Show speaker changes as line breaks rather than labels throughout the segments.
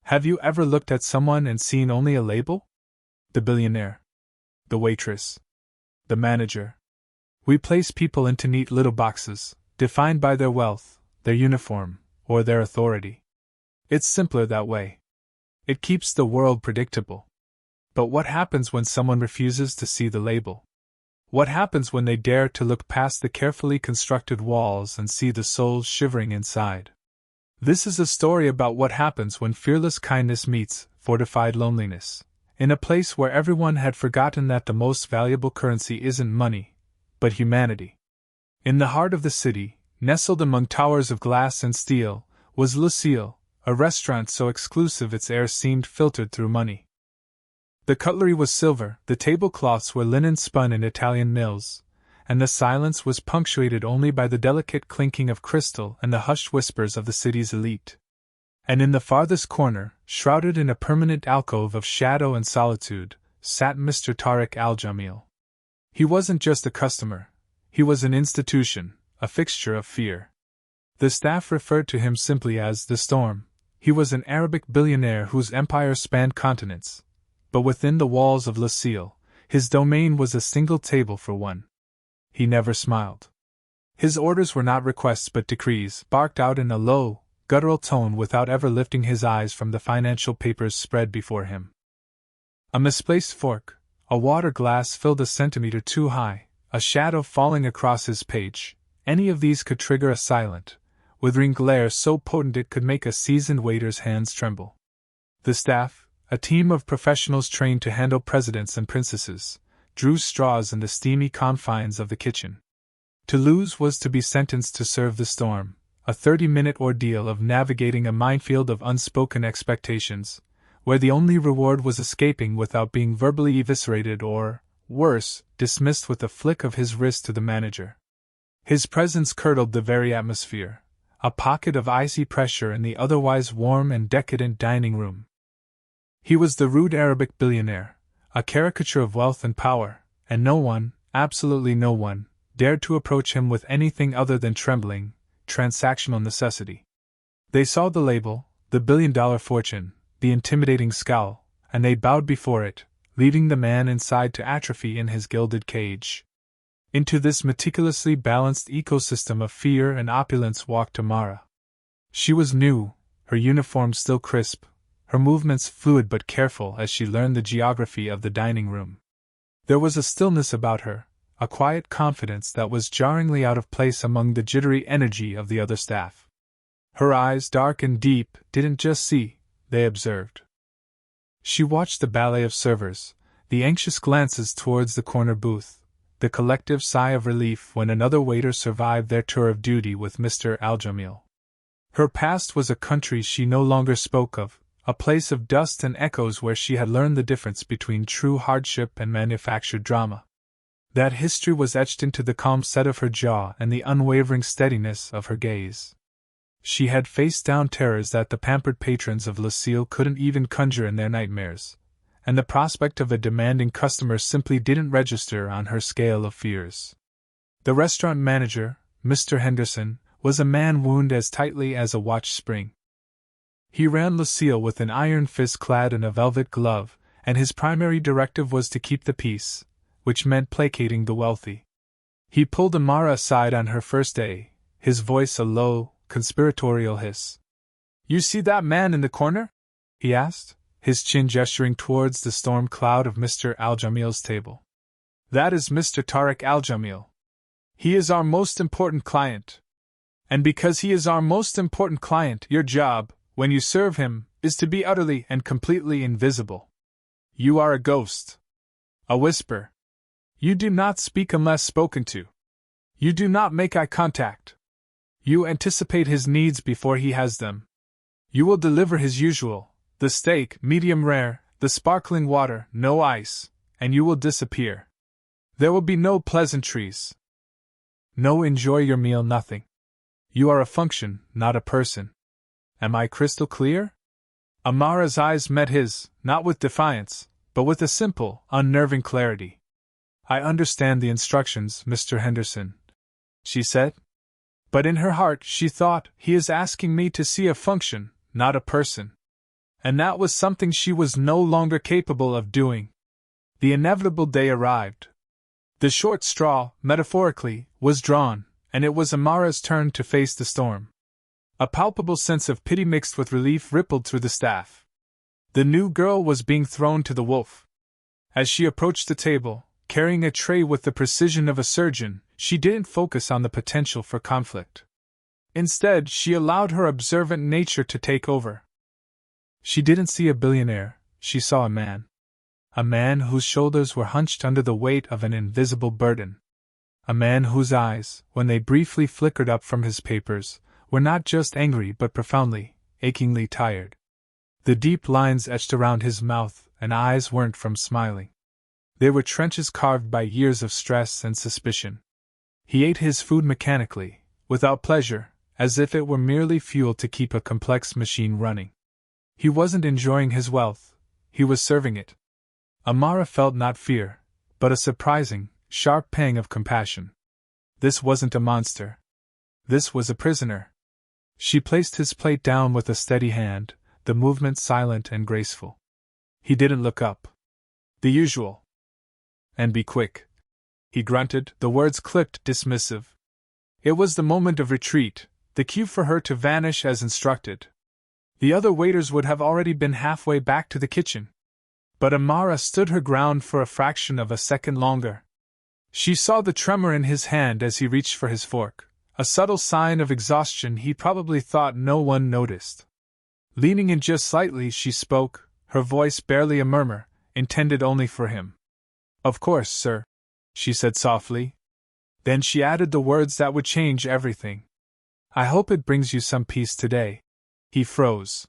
Have you ever looked at someone and seen only a label? The billionaire. The waitress. The manager. We place people into neat little boxes, defined by their wealth, their uniform, or their authority. It's simpler that way. It keeps the world predictable. But what happens when someone refuses to see the label? What happens when they dare to look past the carefully constructed walls and see the souls shivering inside? This is a story about what happens when fearless kindness meets fortified loneliness, in a place where everyone had forgotten that the most valuable currency isn't money, but humanity. In the heart of the city, nestled among towers of glass and steel, was Lucille, a restaurant so exclusive its air seemed filtered through money. The cutlery was silver, the tablecloths were linen spun in Italian mills, and the silence was punctuated only by the delicate clinking of crystal and the hushed whispers of the city's elite. And in the farthest corner, shrouded in a permanent alcove of shadow and solitude, sat Mr. Tariq Al-Jamil. He wasn't just a customer, he was an institution, a fixture of fear. The staff referred to him simply as the Storm. He was an Arabic billionaire whose empire spanned continents, but within the walls of Lucille, his domain was a single table for one. He never smiled. His orders were not requests but decrees, barked out in a low, guttural tone without ever lifting his eyes from the financial papers spread before him. A misplaced fork, a water glass filled a centimeter too high, a shadow falling across his page, any of these could trigger a silent, withering glare so potent it could make a seasoned waiter's hands tremble. The staff, a team of professionals trained to handle presidents and princesses, drew straws in the steamy confines of the kitchen. To lose was to be sentenced to serve the Storm, a 30-minute ordeal of navigating a minefield of unspoken expectations, where the only reward was escaping without being verbally eviscerated or, worse, dismissed with a flick of his wrist to the manager. His presence curdled the very atmosphere, a pocket of icy pressure in the otherwise warm and decadent dining room. He was the rude Arabic billionaire, a caricature of wealth and power, and no one, absolutely no one, dared to approach him with anything other than trembling, transactional necessity. They saw the label, the billion-dollar fortune, the intimidating scowl, and they bowed before it, leaving the man inside to atrophy in his gilded cage. Into this meticulously balanced ecosystem of fear and opulence walked Tamara. She was new, her uniform still crisp, her movements fluid but careful as she learned the geography of the dining room. There was a stillness about her, a quiet confidence that was jarringly out of place among the jittery energy of the other staff. Her eyes, dark and deep, didn't just see, they observed. She watched the ballet of servers, the anxious glances towards the corner booth, the collective sigh of relief when another waiter survived their tour of duty with Mr. Al-Jamil. Her past was a country she no longer spoke of, a place of dust and echoes where she had learned the difference between true hardship and manufactured drama. That history was etched into the calm set of her jaw and the unwavering steadiness of her gaze. She had faced down terrors that the pampered patrons of Lucille couldn't even conjure in their nightmares, and the prospect of a demanding customer simply didn't register on her scale of fears. The restaurant manager, Mr. Henderson, was a man wound as tightly as a watch spring. He ran Lucille with an iron fist clad in a velvet glove, and his primary directive was to keep the peace, which meant placating the wealthy. He pulled Amara aside on her first day, his voice a low, conspiratorial hiss. "You see that man in the corner?" he asked, his chin gesturing towards the storm cloud of Mr. Al-Jamil's table. "That is Mr. Tariq Al-Jamil. He is our most important client. And because he is our most important client, your job, when you serve him, is to be utterly and completely invisible. You are a ghost. A whisper. You do not speak unless spoken to. You do not make eye contact. You anticipate his needs before he has them. You will deliver his usual, the steak, medium rare, the sparkling water, no ice, and you will disappear. There will be no pleasantries. No enjoy your meal, nothing. You are a function, not a person. Am I crystal clear?" Amara's eyes met his, not with defiance, but with a simple, unnerving clarity. "I understand the instructions, Mr. Henderson," she said. But in her heart she thought, he is asking me to see a function, not a person. and that was something she was no longer capable of doing. The inevitable day arrived. The short straw, metaphorically, was drawn, and it was Amara's turn to face the storm. A palpable sense of pity mixed with relief rippled through the staff. The new girl was being thrown to the wolf. As she approached the table, carrying a tray with the precision of a surgeon, she didn't focus on the potential for conflict. Instead, she allowed her observant nature to take over. She didn't see a billionaire, she saw a man. A man whose shoulders were hunched under the weight of an invisible burden. A man whose eyes, when they briefly flickered up from his papers, were not just angry but profoundly, achingly tired. The deep lines etched around his mouth and eyes weren't from smiling. They were trenches carved by years of stress and suspicion. He ate his food mechanically, without pleasure, as if it were merely fuel to keep a complex machine running. He wasn't enjoying his wealth, he was serving it. Amara felt not fear, but a surprising, sharp pang of compassion. This wasn't a monster. This was a prisoner. She placed his plate down with a steady hand, the movement silent and graceful. He didn't look up. The usual. And be quick. He grunted, the words clipped dismissive. It was the moment of retreat, the cue for her to vanish as instructed. The other waiters would have already been halfway back to the kitchen. But Amara stood her ground for a fraction of a second longer. She saw the tremor in his hand as he reached for his fork, a subtle sign of exhaustion he probably thought no one noticed. Leaning in just slightly, she spoke, her voice barely a murmur, intended only for him. "Of course, sir," she said softly. Then she added the words that would change everything. "I hope it brings you some peace today." He froze.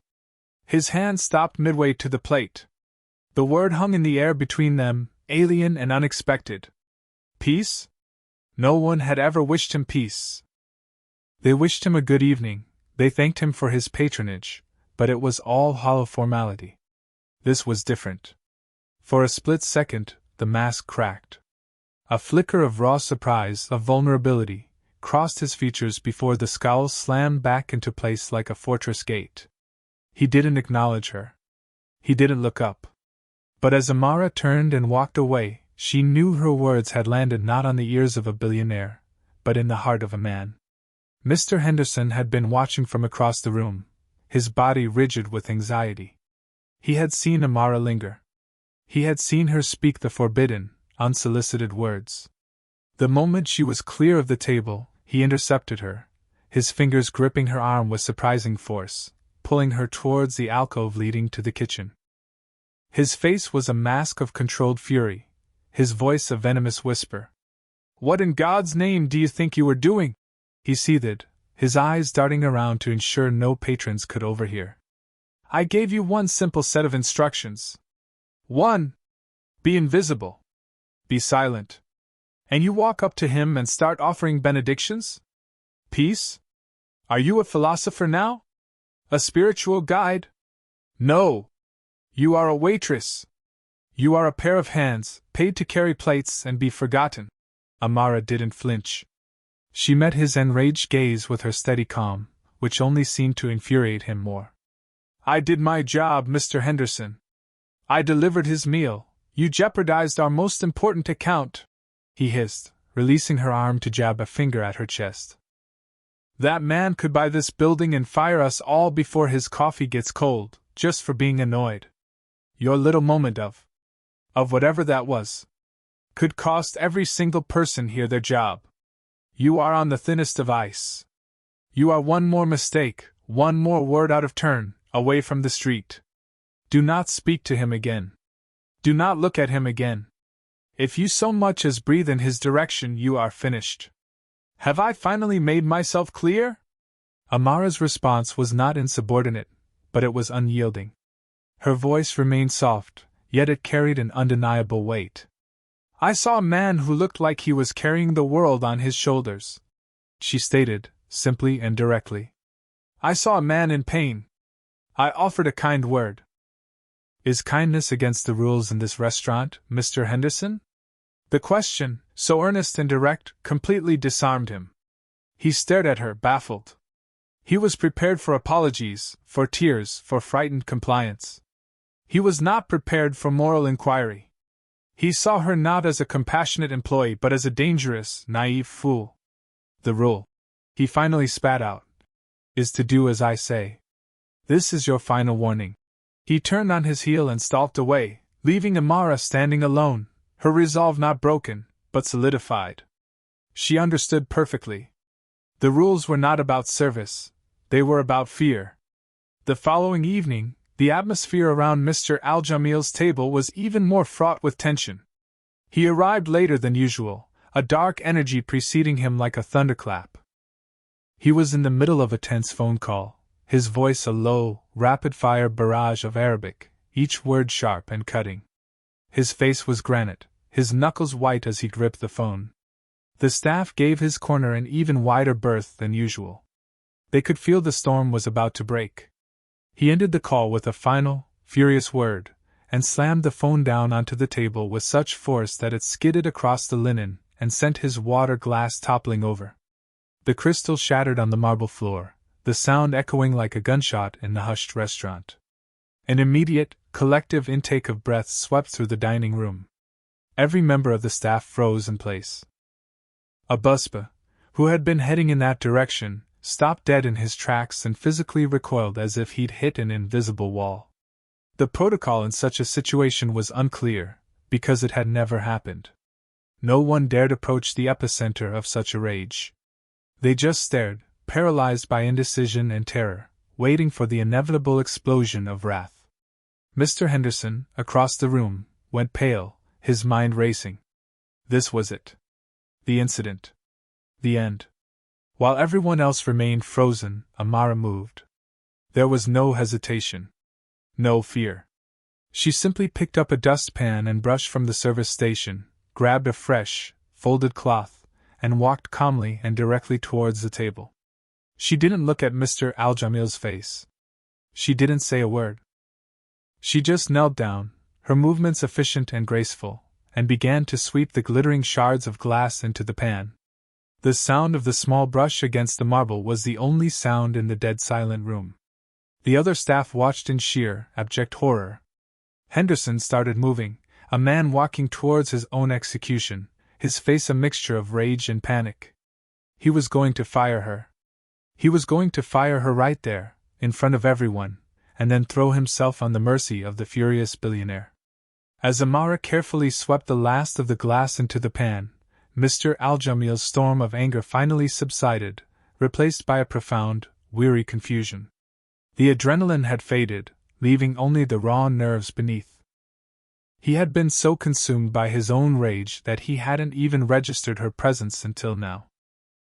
His hand stopped midway to the plate. The word hung in the air between them, alien and unexpected. Peace? No one had ever wished him peace. They wished him a good evening, they thanked him for his patronage, but it was all hollow formality. This was different. For a split second, the mask cracked. A flicker of raw surprise, of vulnerability, crossed his features before the scowl slammed back into place like a fortress gate. He didn't acknowledge her. He didn't look up. But as Amara turned and walked away, she knew her words had landed not on the ears of a billionaire, but in the heart of a man. Mr. Henderson had been watching from across the room, his body rigid with anxiety. He had seen Amara linger. He had seen her speak the forbidden, unsolicited words. The moment she was clear of the table, he intercepted her, his fingers gripping her arm with surprising force, pulling her towards the alcove leading to the kitchen. His face was a mask of controlled fury, his voice a venomous whisper. "What in God's name do you think you were doing?" He seethed, his eyes darting around to ensure no patrons could overhear. "I gave you one simple set of instructions. One. Be invisible. Be silent. And you walk up to him and start offering benedictions? Peace? Are you a philosopher now? A spiritual guide? No. You are a waitress. You are a pair of hands, paid to carry plates and be forgotten." Amara didn't flinch. She met his enraged gaze with her steady calm, which only seemed to infuriate him more. "I did my job, Mr. Henderson. I delivered his meal. You jeopardized our most important account," he hissed, releasing her arm to jab a finger at her chest. "That man could buy this building and fire us all before his coffee gets cold, just for being annoyed. Your little moment of whatever that was, could cost every single person here their job. You are on the thinnest of ice. You are one more mistake, one more word out of turn, away from the street. Do not speak to him again. Do not look at him again. If you so much as breathe in his direction, you are finished. Have I finally made myself clear?" Amara's response was not insubordinate, but it was unyielding. Her voice remained soft, yet it carried an undeniable weight. "I saw a man who looked like he was carrying the world on his shoulders," she stated, simply and directly. "I saw a man in pain. I offered a kind word." "Is kindness against the rules in this restaurant, Mr. Henderson?" The question, so earnest and direct, completely disarmed him. He stared at her, baffled. He was prepared for apologies, for tears, for frightened compliance. He was not prepared for moral inquiry. He saw her not as a compassionate employee but as a dangerous, naive fool. The rule, he finally spat out, is to do as I say. This is your final warning. He turned on his heel and stalked away, leaving Amara standing alone, her resolve not broken, but solidified. She understood perfectly. The rules were not about service, they were about fear. The following evening, the atmosphere around Mr. Al-Jamil's table was even more fraught with tension. He arrived later than usual, a dark energy preceding him like a thunderclap. He was in the middle of a tense phone call, his voice a low, rapid-fire barrage of Arabic, each word sharp and cutting. His face was granite, his knuckles white as he gripped the phone. The staff gave his corner an even wider berth than usual. They could feel the storm was about to break. He ended the call with a final, furious word, and slammed the phone down onto the table with such force that it skidded across the linen and sent his water glass toppling over. The crystal shattered on the marble floor, the sound echoing like a gunshot in the hushed restaurant. An immediate, collective intake of breath swept through the dining room. Every member of the staff froze in place. Abusba, who had been heading in that direction, stopped dead in his tracks and physically recoiled as if he'd hit an invisible wall. The protocol in such a situation was unclear, because it had never happened. No one dared approach the epicenter of such a rage. They just stared, paralyzed by indecision and terror, waiting for the inevitable explosion of wrath. Mr. Henderson, across the room, went pale, his mind racing. This was it. The incident. The end. While everyone else remained frozen, Amara moved. There was no hesitation. No fear. She simply picked up a dustpan and brush from the service station, grabbed a fresh, folded cloth, and walked calmly and directly towards the table. She didn't look at Mr. Al-Jamil's face. She didn't say a word. She just knelt down, her movements efficient and graceful, and began to sweep the glittering shards of glass into the pan. The sound of the small brush against the marble was the only sound in the dead silent room. The other staff watched in sheer, abject horror. Henderson started moving, a man walking towards his own execution, his face a mixture of rage and panic. He was going to fire her. He was going to fire her right there, in front of everyone, and then throw himself on the mercy of the furious billionaire. As Amara carefully swept the last of the glass into the pan, Mr. Al-Jamil's storm of anger finally subsided, replaced by a profound, weary confusion. The adrenaline had faded, leaving only the raw nerves beneath. He had been so consumed by his own rage that he hadn't even registered her presence until now.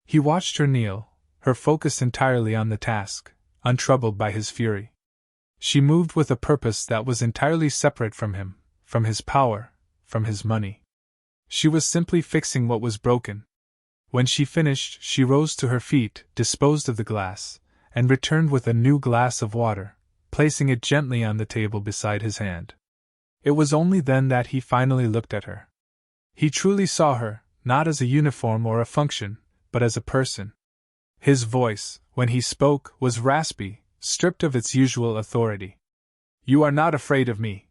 He watched her kneel, her focus entirely on the task, untroubled by his fury. She moved with a purpose that was entirely separate from him, from his power, from his money. She was simply fixing what was broken. When she finished, she rose to her feet, disposed of the glass, and returned with a new glass of water, placing it gently on the table beside his hand. It was only then that he finally looked at her. He truly saw her, not as a uniform or a function, but as a person. His voice, when he spoke, was raspy, stripped of its usual authority. "You are not afraid of me,"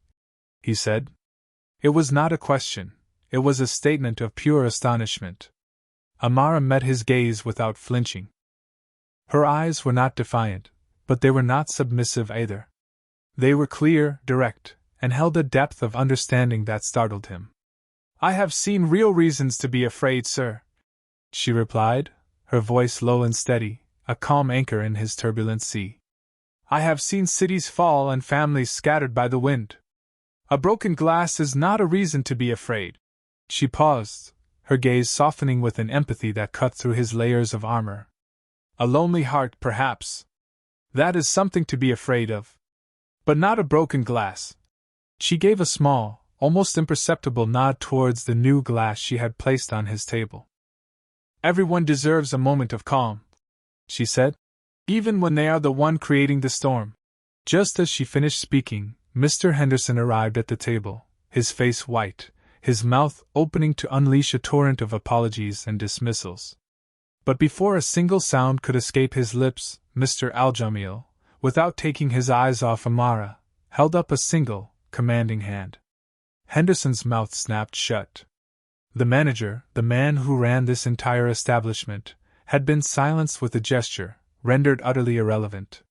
he said. It was not a question. It was a statement of pure astonishment. Amara met his gaze without flinching. Her eyes were not defiant, but they were not submissive either. They were clear, direct, and held a depth of understanding that startled him. "I have seen real reasons to be afraid, sir," she replied, her voice low and steady, a calm anchor in his turbulent sea. "I have seen cities fall and families scattered by the wind. A broken glass is not a reason to be afraid." She paused, her gaze softening with an empathy that cut through his layers of armor. "A lonely heart, perhaps. That is something to be afraid of. But not a broken glass." She gave a small, almost imperceptible nod towards the new glass she had placed on his table. "Everyone deserves a moment of calm," she said, "even when they are the one creating the storm." Just as she finished speaking, Mr. Henderson arrived at the table, his face white, his mouth opening to unleash a torrent of apologies and dismissals. But before a single sound could escape his lips, Mr. Aljamiel, without taking his eyes off Amara, held up a single, commanding hand. Henderson's mouth snapped shut. The manager, the man who ran this entire establishment, had been silenced with a gesture, rendered utterly irrelevant.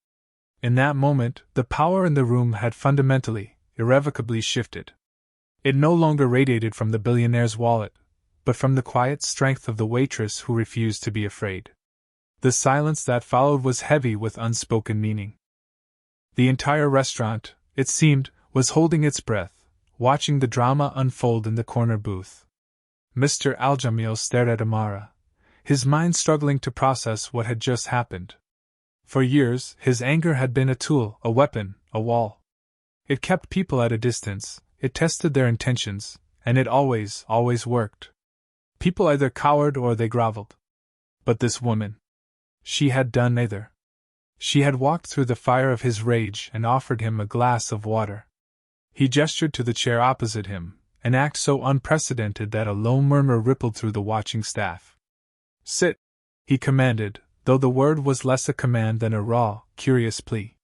In that moment, the power in the room had fundamentally, irrevocably shifted. It no longer radiated from the billionaire's wallet, but from the quiet strength of the waitress who refused to be afraid. The silence that followed was heavy with unspoken meaning. The entire restaurant, it seemed, was holding its breath, watching the drama unfold in the corner booth. Mr. Aljamiel stared at Amara, his mind struggling to process what had just happened. For years, his anger had been a tool, a weapon, a wall. It kept people at a distance, it tested their intentions, and it always worked. People either cowered or they groveled. But this woman, she had done neither. She had walked through the fire of his rage and offered him a glass of water. He gestured to the chair opposite him, an act so unprecedented that a low murmur rippled through the watching staff. "Sit," he commanded, though the word was less a command than a raw, curious plea.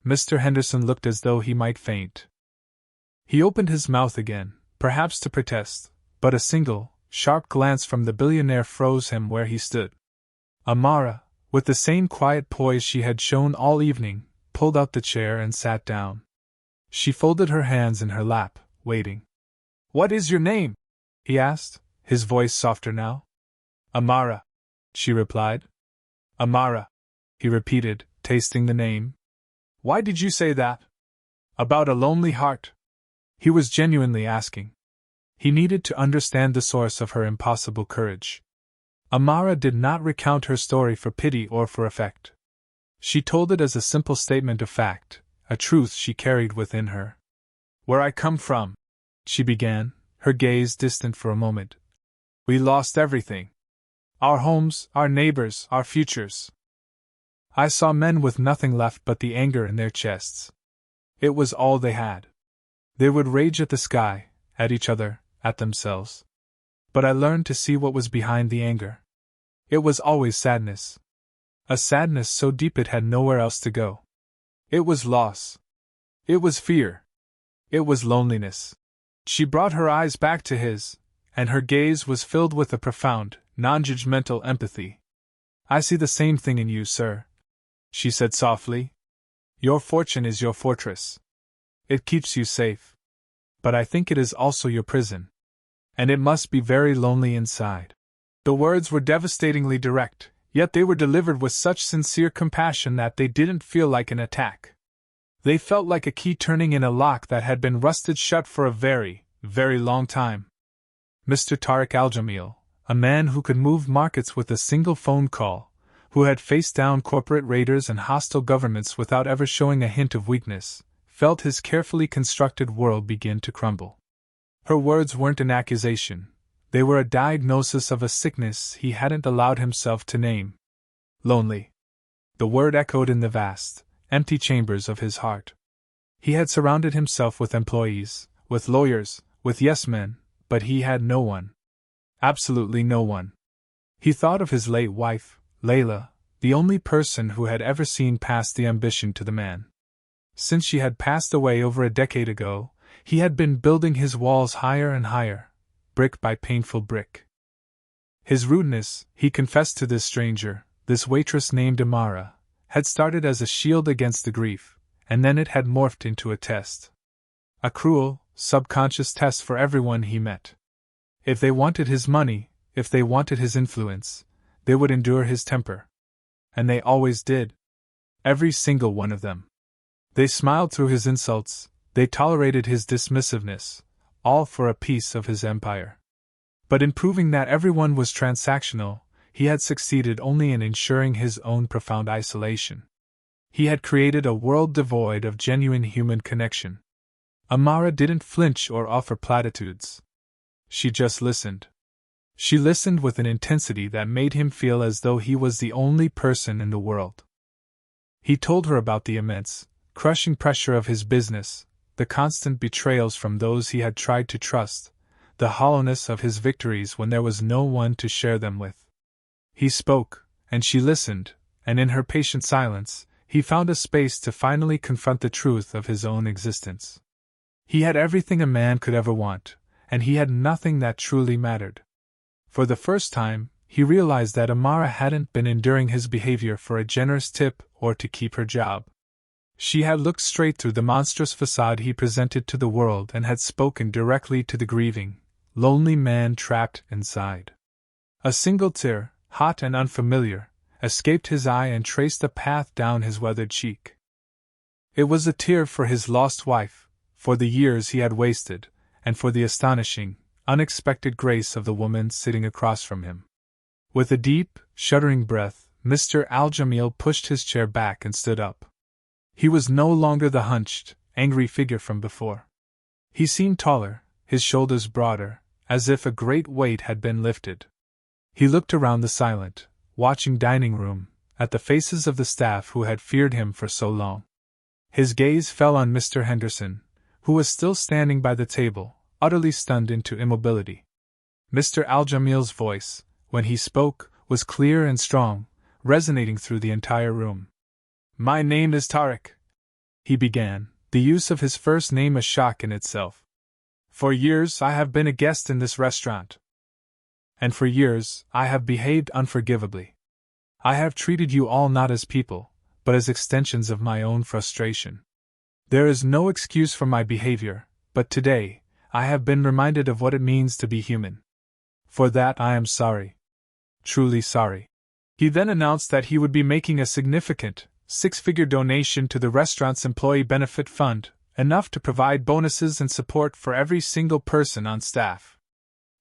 Mr. Henderson looked as though he might faint. He opened his mouth again, perhaps to protest, but a single, sharp glance from the billionaire froze him where he stood. Amara, with the same quiet poise she had shown all evening, pulled out the chair and sat down. She folded her hands in her lap, waiting. "What is your name?" he asked, his voice softer now. "Amara," she replied. "Amara," he repeated, tasting the name. "Why did you say that? About a lonely heart?" He was genuinely asking. He needed to understand the source of her impossible courage. Amara did not recount her story for pity or for effect. She told it as a simple statement of fact, a truth she carried within her. "Where I come from," she began, her gaze distant for a moment. "We lost everything. Our homes, our neighbors, our futures. I saw men with nothing left but the anger in their chests. It was all they had. They would rage at the sky, at each other, at themselves. But I learned to see what was behind the anger. It was always sadness. A sadness so deep it had nowhere else to go. It was loss. It was fear. It was loneliness." She brought her eyes back to his, and her gaze was filled with a profound, non-judgmental empathy. "I see the same thing in you, sir," she said softly. "Your fortune is your fortress. It keeps you safe. But I think it is also your prison. And it must be very lonely inside." The words were devastatingly direct, yet they were delivered with such sincere compassion that they didn't feel like an attack. They felt like a key turning in a lock that had been rusted shut for a very, very long time. Mr. Tariq Aljamiel, a man who could move markets with a single phone call, who had faced down corporate raiders and hostile governments without ever showing a hint of weakness, felt his carefully constructed world begin to crumble. Her words weren't an accusation, they were a diagnosis of a sickness he hadn't allowed himself to name. Lonely. The word echoed in the vast, empty chambers of his heart. He had surrounded himself with employees, with lawyers, with yes-men, but he had no one. Absolutely no one. He thought of his late wife, Layla, the only person who had ever seen past the ambition to the man. Since she had passed away over a decade ago, he had been building his walls higher and higher, brick by painful brick. His rudeness, he confessed to this stranger, this waitress named Amara, had started as a shield against the grief, and then it had morphed into a test. A cruel, subconscious test for everyone he met. If they wanted his money, if they wanted his influence, they would endure his temper. And they always did. Every single one of them. They smiled through his insults, they tolerated his dismissiveness, all for a piece of his empire. But in proving that everyone was transactional, he had succeeded only in ensuring his own profound isolation. He had created a world devoid of genuine human connection. Amara didn't flinch or offer platitudes. She just listened. She listened with an intensity that made him feel as though he was the only person in the world. He told her about the immense, crushing pressure of his business, the constant betrayals from those he had tried to trust, the hollowness of his victories when there was no one to share them with. He spoke, and she listened, and in her patient silence, he found a space to finally confront the truth of his own existence. He had everything a man could ever want, and he had nothing that truly mattered. For the first time, he realized that Amara hadn't been enduring his behavior for a generous tip or to keep her job. She had looked straight through the monstrous facade he presented to the world and had spoken directly to the grieving, lonely man trapped inside. A single tear, hot and unfamiliar, escaped his eye and traced a path down his weathered cheek. It was a tear for his lost wife, for the years he had wasted, and for the astonishing, unexpected grace of the woman sitting across from him. With a deep, shuddering breath, Mr. Al-Jamil pushed his chair back and stood up. He was no longer the hunched, angry figure from before. He seemed taller, his shoulders broader, as if a great weight had been lifted. He looked around the silent, watching dining room, at the faces of the staff who had feared him for so long. His gaze fell on Mr. Henderson, who was still standing by the table, utterly stunned into immobility. Mr. Al-Jamil's voice, when he spoke, was clear and strong, resonating through the entire room. "My name is Tariq," he began, the use of his first name a shock in itself. "For years I have been a guest in this restaurant. And for years I have behaved unforgivably. I have treated you all not as people, but as extensions of my own frustration. There is no excuse for my behavior, but today, I have been reminded of what it means to be human. For that I am sorry. Truly sorry." He then announced that he would be making a significant, six-figure donation to the restaurant's employee benefit fund, enough to provide bonuses and support for every single person on staff.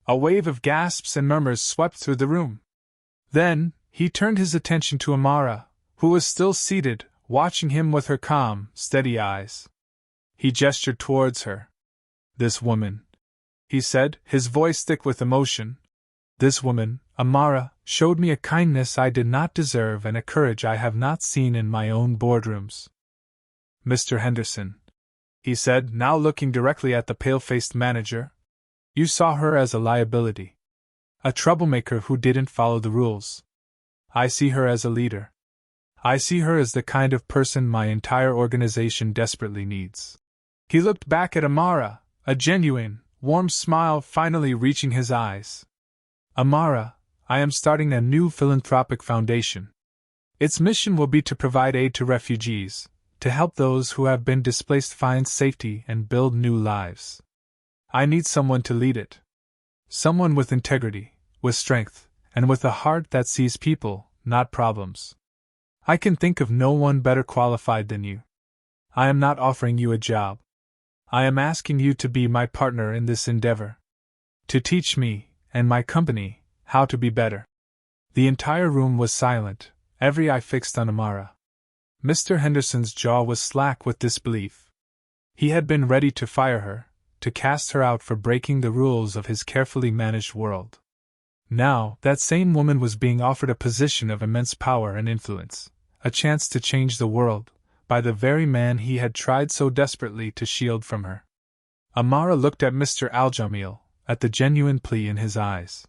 A wave of gasps and murmurs swept through the room. Then, he turned his attention to Amara, who was still seated, watching him with her calm, steady eyes. He gestured towards her. "This woman," he said, his voice thick with emotion. "This woman, Amara, showed me a kindness I did not deserve and a courage I have not seen in my own boardrooms. Mr. Henderson," he said, now looking directly at the pale-faced manager, "you saw her as a liability. A troublemaker who didn't follow the rules. I see her as a leader. I see her as the kind of person my entire organization desperately needs." He looked back at Amara, a genuine, warm smile finally reaching his eyes. "Amara, I am starting a new philanthropic foundation. Its mission will be to provide aid to refugees, to help those who have been displaced find safety and build new lives. I need someone to lead it. Someone with integrity, with strength, and with a heart that sees people, not problems. I can think of no one better qualified than you. I am not offering you a job. I am asking you to be my partner in this endeavor. To teach me, and my company, how to be better." The entire room was silent, every eye fixed on Amara. Mr. Henderson's jaw was slack with disbelief. He had been ready to fire her, to cast her out for breaking the rules of his carefully managed world. Now, that same woman was being offered a position of immense power and influence, a chance to change the world, by the very man he had tried so desperately to shield from her. Amara looked at Mr. Al-Jamil, at the genuine plea in his eyes.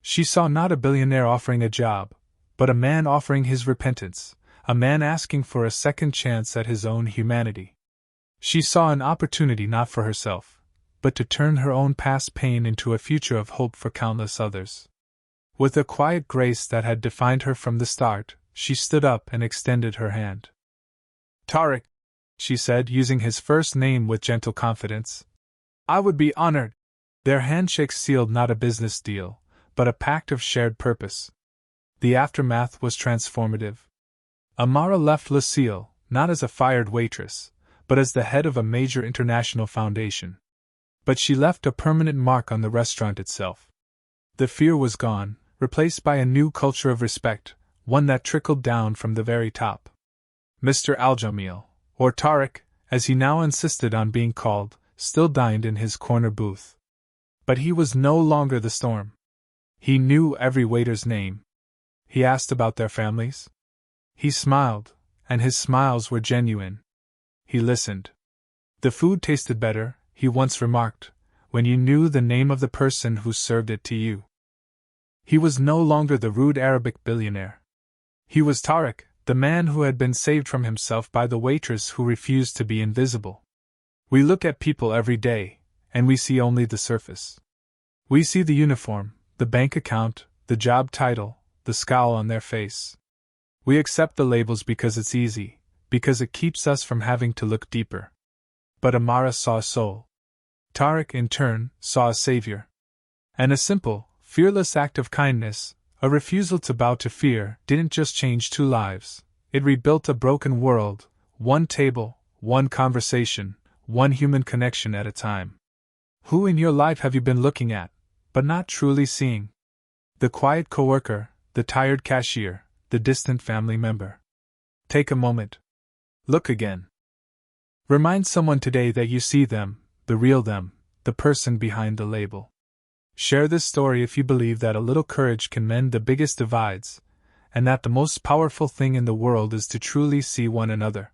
She saw not a billionaire offering a job, but a man offering his repentance, a man asking for a second chance at his own humanity. She saw an opportunity not for herself, but to turn her own past pain into a future of hope for countless others. With a quiet grace that had defined her from the start, she stood up and extended her hand. "Tariq," she said, using his first name with gentle confidence, "I would be honored." Their handshake sealed not a business deal, but a pact of shared purpose. The aftermath was transformative. Amara left Lucille, not as a fired waitress, but as the head of a major international foundation. But she left a permanent mark on the restaurant itself. The fear was gone, replaced by a new culture of respect, one that trickled down from the very top. Mr. Al-Jamil, or Tariq, as he now insisted on being called, still dined in his corner booth. But he was no longer the storm. He knew every waiter's name. He asked about their families. He smiled, and his smiles were genuine. He listened. "The food tasted better," he once remarked, "when you knew the name of the person who served it to you." He was no longer the rude Arabic billionaire. He was Tariq, the man who had been saved from himself by the waitress who refused to be invisible. We look at people every day, and we see only the surface. We see the uniform, the bank account, the job title, the scowl on their face. We accept the labels because it's easy, because it keeps us from having to look deeper. But Amara saw a soul. Tariq, in turn, saw a savior. And a simple, fearless act of kindness, a refusal to bow to fear, didn't just change two lives. It rebuilt a broken world, one table, one conversation, one human connection at a time. Who in your life have you been looking at, but not truly seeing? The quiet coworker, the tired cashier, the distant family member. Take a moment. Look again. Remind someone today that you see them, the real them, the person behind the label. Share this story if you believe that a little courage can mend the biggest divides, and that the most powerful thing in the world is to truly see one another.